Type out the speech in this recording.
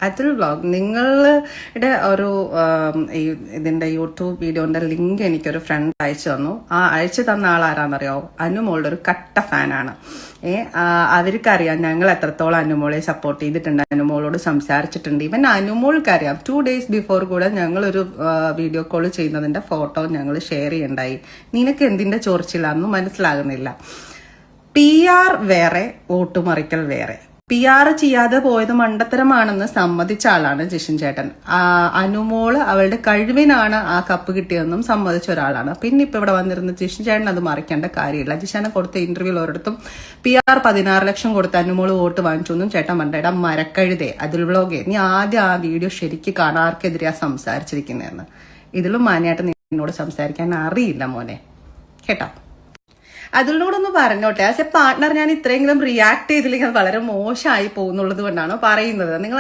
Atul vlog നിങ്ങളുടെ ഒരു ഇതിന്റെ യൂട്യൂബ് വീഡിയോന്റെ ലിങ്ക് എനിക്കൊരു ഫ്രണ്ട് അയച്ചു തന്നു. ആ അയച്ചു തന്ന ആൾ ആരാന്നറിയാവോ? അനുമോളുടെ ഒരു കട്ട ഫാനാണ്. അവർക്കറിയാം ഞങ്ങൾ എത്രത്തോളം അനുമോളെ സപ്പോർട്ട് ചെയ്തിട്ടുണ്ട്, അനുമോളോട് സംസാരിച്ചിട്ടുണ്ട്. ഇവൻ അനുമോൾക്കറിയാം. 2 days ബിഫോർ കൂടെ ഞങ്ങളൊരു വീഡിയോ കോൾ ചെയ്യുന്നതിന്റെ ഫോട്ടോ ഞങ്ങൾ ഷെയർ ചെയ്യണ്ടായി. നിനക്ക് എന്തിന്റെ ചൊറിച്ചിലാണെന്ന് മനസ്സിലാകുന്നില്ല. PR വേറെ, വോട്ടുമറിക്കൽ വേറെ. PR ചെയ്യാതെ പോയത് മണ്ടത്തരമാണെന്ന് സമ്മതിച്ച ആളാണ് ജിഷൻ ചേട്ടൻ. അനുമോള് അവളുടെ കഴിവിനാണ് ആ കപ്പ് കിട്ടിയതെന്നും സമ്മതിച്ച ഒരാളാണ്. പിന്നെ ഇപ്പൊ ഇവിടെ വന്നിരുന്ന ജിഷൻ ചേട്ടൻ അത് മറിക്കേണ്ട കാര്യമില്ല. ജിഷനെ കൊടുത്ത ഇന്റർവ്യൂവിൽ ഒരിടത്തും PR 16 ലക്ഷം കൊടുത്ത് അനുമോള് വോട്ട് വാങ്ങിച്ചു എന്നും ചേട്ടൻ പറഞ്ഞ മരക്കഴുതേ അതുൽ വ്ളോഗേ, നീ ആദ്യം ആ വീഡിയോ ശരിക്ക് കാണാർക്കെതിരെയാ സംസാരിച്ചിരിക്കുന്നതെന്ന്. ഇതിലും മാന്യമായിട്ട് നിന്നോട് സംസാരിക്കാൻ അറിയില്ല മോനെ, കേട്ടോ. അതിനോടൊന്ന് പറഞ്ഞോട്ടെ, ആസ് എ പാർട്ട്ണർ ഞാൻ ഇത്രയെങ്കിലും റിയാക്ട് ചെയ്തില്ലെങ്കിൽ അത് വളരെ മോശമായി പോകുന്നുള്ളത് കൊണ്ടാണ് പറയുന്നത്. നിങ്ങൾ